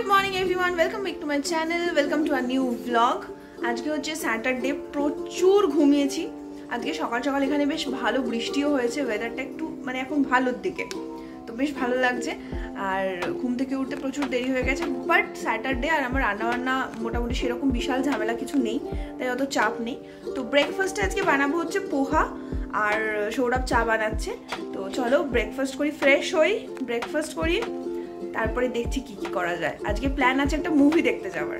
Good morning everyone, welcome back to my channel, welcome to our new blog. আজকে হচ্ছে Saturday, প্রচুর ঘুমিয়েছি। আজকে সকাল সকাল এখানে বেশ ভালো বৃষ্টিও হয়েছে, ওয়েদারটা একটু মানে এখন ভালোর দিকে, তো বেশ ভালো লাগছে। আর ঘুম থেকে উঠতে প্রচুর দেরি হয়ে গেছে, বাট স্যাটারডে আর আমার রান্নাবান্না মোটামুটি সেরকম বিশাল ঝামেলা কিছু নেই, তাই অত চাপ নেই। তো ব্রেকফাস্টে আজকে বানাবো হচ্ছে পোহা, আর সৌরভ চা বানাচ্ছে। তো চলো ব্রেকফাস্ট করি, ফ্রেশ হই, ব্রেকফাস্ট করি, তারপরে দেখছি কি কি করা যায়। আজকে প্ল্যান আছে একটা মুভি দেখতে যাওয়ার।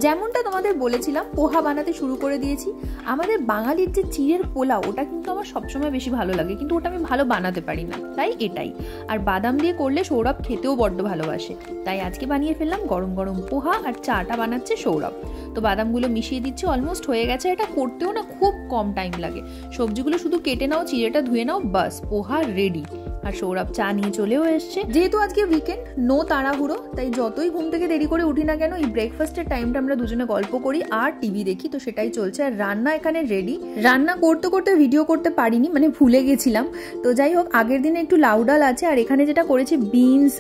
যেমনটা তোমাদের বলেছিলাম, পোহা বানাতে শুরু করে দিয়েছি। আমাদের বাঙালির যে চিড়ের পোলাও, ওটা কিন্তু আমার সবসময় বেশি ভালো লাগে, কিন্তু ওটা আমি ভালো বানাতে পারি না, তাই এটাই। আর বাদাম দিয়ে করলে সৌরভ খেতেও বড্ড ভালোবাসে, তাই আজকে বানিয়ে ফেললাম গরম গরম পোহা, আর চাটা বানাচ্ছে সৌরভ। তো বাদামগুলো মিশিয়ে দিচ্ছে, অলমোস্ট হয়ে গেছে। এটা করতেও না খুব কম টাইম লাগে, সবজিগুলো শুধু কেটে নাও, চিড়েটা ধুয়ে নাও, বাস পোহা রেডি। আর সৌরভ চা নিয়ে চলেও এসছে। যেহেতু আজকে উইকেন্ড, নো তাড়াহুড়ো, তাই যতই ঘুম থেকে দেরি করে উঠি না কেন, এই ব্রেকফাস্টের টাইমটা আমরা দুজনে গল্প করি আর টিভি দেখি, তো সেটাই চলছে। আর রান্না এখানে রেডি। রান্না করতে করতে ভিডিও করতে পারিনি, মানে ভুলে গেছিলাম। তো যাই হোক, আগের দিনে একটু লাউ ডাল আছে, আর এখানে যেটা করেছি বিনস,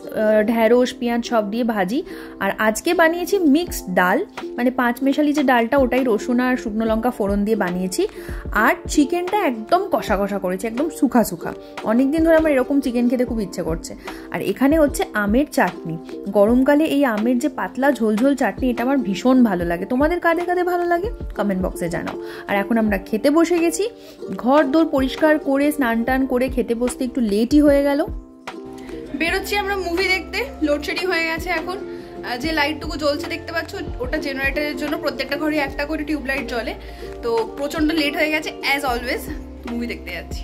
ঢেঁড়স, পেঁয়াজ সব দিয়ে ভাজি। আর আজকে বানিয়েছি মিক্সড ডাল, মানে পাঁচ মেশালি যে ডালটা, ওটাই রসুন আর শুকনো লঙ্কা ফোড়ন দিয়ে বানিয়েছি। আর চিকেনটা একদম কষা কষা করেছি, একদম সুখা সুখা। অনেকদিন ধরে আমার এরকম চিকেন খেতে খুব ইচ্ছে করছে। আর এখানে হচ্ছে আমের চাটনি। গরমকালে এই আমের যে পাতলা ঝোলঝোল চাটনি, এটা আমার ভীষণ ভালো লাগে। তোমাদের কাঁধে কাঁধে ভালো লাগে কমেন্ট বক্সে জানাও। আর এখন আমরা খেতে বসে গেছি। ঘর দোর পরিষ্কার করে স্নান টান করে খেতে বসতে একটু লেটই হয়ে গেল। বেরোচ্ছি আমরা মুভি দেখতে। লোডশেডিং হয়ে গেছে এখন। যে লাইটটুকু জ্বলছে দেখতে পাচ্ছ, ওটা জেনারেটরের জন্য। প্রত্যেকটা ঘরে একটা করে টিউবলাইট জ্বলে। তো প্রচন্ড লেট হয়ে গেছে, অ্যাজ অলওয়েজ। মুভি দেখতে যাচ্ছি।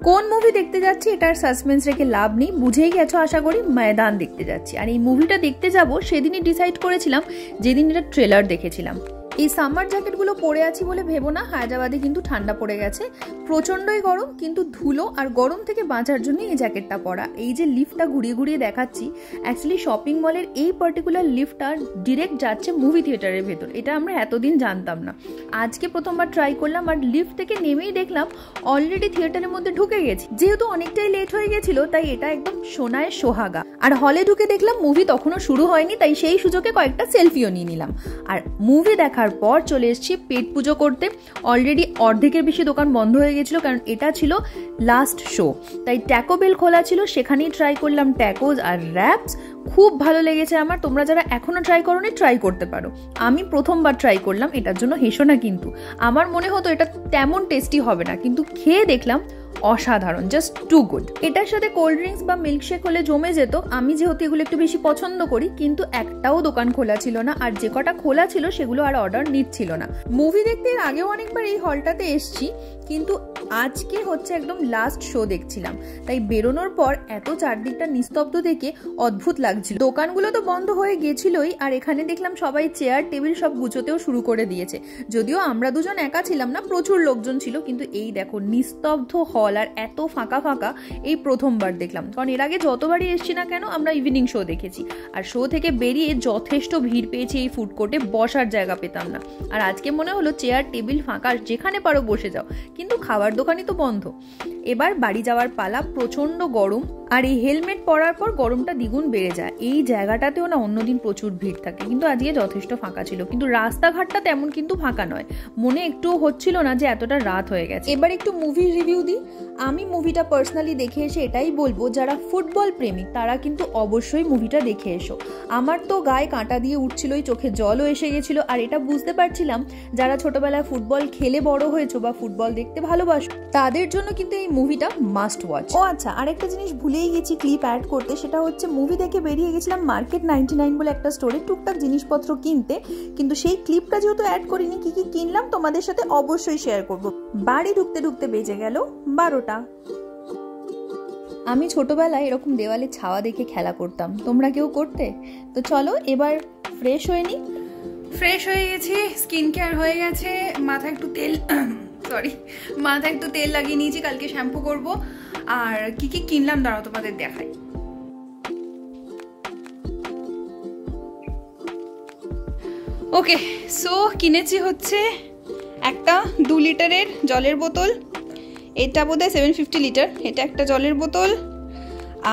কোন মুভি দেখতে যাচ্ছি এটার সাসপেন্স রেখে লাভ নেই, বুঝেই গেছো আশা করি। ময়দান দেখতে যাচ্ছি। আর এই মুভিটা দেখতে যাব সেদিনই ডিসাইড করেছিলাম, যেদিন এটা ট্রেলার দেখেছিলাম। এই সামার জ্যাকেটগুলো পরে আছি বলে ভেবো না, হায়দ্রাবাদে কিন্তু ঠান্ডা পড়ে গেছে, প্রচন্ডই গরম। কিন্তু ধুলো আর গরম থেকে বাঁচার জন্য এই জ্যাকেটটা পরা। এই যে লিফটটা ঘুরিয়ে ঘুরিয়ে দেখাচ্ছি, অ্যাকচুয়ালি শপিং মলের এই পার্টিকুলার লিফটটা ডিরেক্ট যাচ্ছে মুভি থিয়েটারের ভেতর। এটা আমরা এতদিন জানতাম না, আজকে প্রথমবার ট্রাই করলাম। আর লিফট থেকে নেমেই দেখলাম অলরেডি থিয়েটারের মধ্যে ঢুকে গেছি। যেহেতু অনেকটাই লেট হয়ে গেছিল, তাই এটা একদম সোনায় সোহাগা। আর হলে ঢুকে দেখলাম মুভি তখনও শুরু হয়নি, তাই সেই সুযোগে কয়েকটা সেলফিও নিয়ে নিলাম। আর মুভি দেখার পর চলে এসেছি পেট পুজো করতে। অলরেডি অর্ধেকের বেশি দোকান বন্ধ হয়ে গেছিল, কারণ এটা ছিল লাস্ট শো। তাই ট্যাকো বেল খোলা ছিল, সেখানেই ট্রাই করলাম ট্যাকোজ আর র্যাপস। খুব ভালো লেগেছে আমার। তোমরা যারা এখনো ট্রাই করোনি, ট্রাই করতে পারো। আমি প্রথমবার ট্রাই করলাম, এটার জন্য হেসো না কিন্তু। আমার মনে হতো এটা তেমন টেস্টি হবে না, কিন্তু খেয়ে দেখলাম অসাধারণ, জাস্ট টু গুড। এটার সাথে কোল্ড ড্রিঙ্কস বা মিল্কশেক হলে জমে যেত। আমি যেহেতু এগুলো একটু বেশি পছন্দ করি, কিন্তু একটাও দোকান খোলা ছিল না। আর যে কটা খোলা ছিল সেগুলো আর অর্ডার নিচ্ছিল না। মুভি দেখতে এর আগেও অনেকবার এই হলটাতে এসছি, কিন্তু আজকে হচ্ছে একদম লাস্ট শো দেখছিলাম, তাই বেরোনোর পর এত চারদিকটা নিস্তব্ধ দেখে অদ্ভুত লাগছিল। দোকানগুলো তো বন্ধ হয়ে গেছিলই, আর এখানে দেখলাম সবাই চেয়ার টেবিল সব গুছোতেও শুরু করে দিয়েছে। যদিও আমরা দুজন একা ছিলাম না, প্রচুর লোকজন ছিল, কিন্তু এই দেখো নিস্তব্ধ হল আর এত ফাঁকা ফাঁকা এই প্রথমবার দেখলাম। কারণ এর আগে যতবারই এসছি না কেন, আমরা ইভিনিং শো দেখেছি, আর শো থেকে বেরিয়ে যথেষ্ট ভিড় পেয়েছি এই ফুড কোর্টে, বসার জায়গা পেতাম না। আর আজকে মনে হলো চেয়ার টেবিল ফাঁকা, যেখানে পারো বসে যাও, কিন্তু খাবার দোকানই তো বন্ধ। এবার বাড়ি যাওয়ার পালা। প্রচন্ড গরম, আর এই হেলমেট পরার পর গরমটা দ্বিগুণ বেড়ে যায়। এই জায়গাটাতেও না অন্যদিন প্রচুর ভিড় থাকে, কিন্তু আজকে যথেষ্ট ফাঁকা ছিল। কিন্তু রাস্তাঘাটটা তেমন কিন্তু ফাঁকা নয়, মনে একটুও হচ্ছিল না যে এতটা রাত হয়ে গেছে। এবার একটু মুভির রিভিউ দিই। আমি মুভিটা পার্সোনালি দেখে এসে এটাই বলবো, যারা ফুটবল প্রেমিক তারা কিন্তু অবশ্যই মুভিটা দেখে এসো। আমার তো গায়ে কাঁটা দিয়ে উঠছিলই, চোখে জলও এসে গেছিল। আর এটা বুঝতে পারছিলাম, যারা ছোটবেলায় ফুটবল খেলে বড় হয়েছো বা ফুটবল দেখতে ভালোবাসো, তাদের জন্য কিন্তু এই মুভিটা মাস্ট ওয়াচ। ও আচ্ছা, আরেকটা জিনিস ভুলেই গেছি ক্লিপ অ্যাড করতে, সেটা হচ্ছে মুভি দেখে বেরিয়ে গেছিলাম মার্কেট 99 বলে একটা স্টোরে টুকটাক জিনিসপত্র কিনতে, কিন্তু সেই ক্লিপটা যেহেতু অ্যাড করিনি, কি কি কিনলাম তোমাদের সাথে অবশ্যই শেয়ার করব। বাড়ি ঢুকতে ঢুকতে বেজে গেল 12টা। আমি ছোটবেলায় এরকম দেওয়ালে ছাওয়া দেখে খেলা করতাম, তোমরা কেউ করতে? তো চলো এবার ফ্রেশ হয়ে নি। ফ্রেশ হয়ে গেছি, স্কিন কেয়ার হয়ে গেছে, মাথায় একটু তেল লাগিয়ে নিয়েছি, কালকে শ্যাম্পু করব। আর কি কি কিনলাম দাঁড়াও তোমাদের দেখাই। ওকে, সো কিনেছি হচ্ছে একটা 2 লিটারের জলের বোতল। এটা বোধহয় 750 লিটার। এটা একটা জলের বোতল।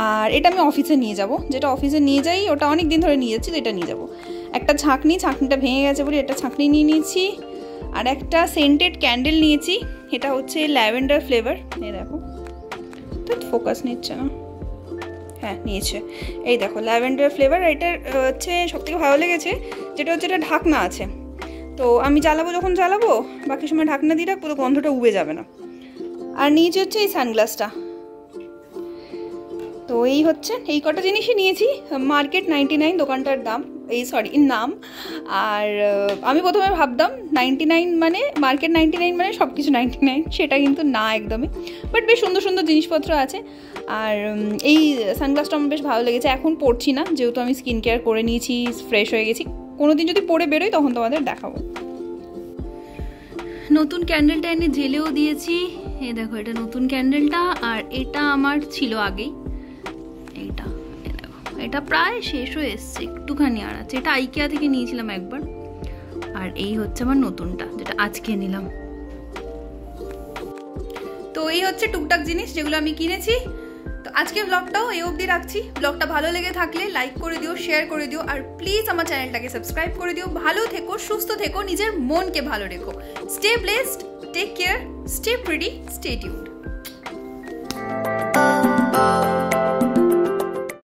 আর এটা আমি অফিসে নিয়ে যাব, যেটা অফিসে নিয়ে যাই ওটা অনেক দিন ধরে নিয়ে যাচ্ছি, তো এটা নিয়ে যাব। একটা ছাঁকনিটা ভেঙে গেছে বলে একটা ছাঁকনি নিয়ে নিয়েছি। আর একটা সেন্টেড ক্যান্ডেল নিয়েছি, এটা হচ্ছে ল্যাভেন্ডার ফ্লেভার। এই দেখো, তো ফোকাস নিচ্ছে না, হ্যাঁ নিয়েছে। এই দেখো ল্যাভেন্ডার ফ্লেভার। এটার হচ্ছে সবথেকে ভালো লেগেছে যেটা হচ্ছে এটা ঢাকনা আছে, তো আমি যখন জ্বালাবো বাকি সময় ঢাকনা দিয়ে রাখবো, তো গন্ধটা উবে যাবে না। আর নিয়েছি হচ্ছে এই সানগ্লাসটা। তো এই হচ্ছে এই কটা জিনিসই নিয়েছি। মার্কেট 99 দোকানটার নাম। আর আমি প্রথমে ভাবতাম 99 মানে মার্কেট 99 মানে সব কিছু 99, সেটা কিন্তু না একদমই। বাট বেশ সুন্দর সুন্দর জিনিসপত্র আছে। আর এই সানগ্লাসটা আমার বেশ ভালো লেগেছে। এখন পরছি না, যেহেতু আমি স্কিন কেয়ার করে নিয়েছি, ফ্রেশ হয়ে গেছি। কোনোদিন যদি পরে বেরোই তখন তোমাদের দেখাবো। নতুন ক্যান্ডেলটা এনে ঝেলেও দিয়েছি। এই দেখো, এটা নতুন ক্যান্ডেলটা, আর এটা আমার ছিল আগেই। এটা প্রায় শেষ হয়ে এসছে, একটুখানি আর আছে। এটা আইকিয়া থেকে নিয়েছিলাম একবার। আর এই হচ্ছে আমার নতুনটা, যেটা আজকে নিলাম। তো এই হচ্ছে টুকটাক জিনিস যেগুলো আমি কিনেছি। তো আজকে ব্লগটাও এই অবধি রাখছি। ব্লগটা ভালো লেগে থাকলে লাইক করে দিও, শেয়ার করে দিও, আর প্লিজ আমার চ্যানেলটাকে সাবস্ক্রাইব করে দিও। ভালো থেকো, সুস্থ থেকো, নিজের মনকে ভালো রেখো। Stay blessed, take care, stay pretty, stay tuned.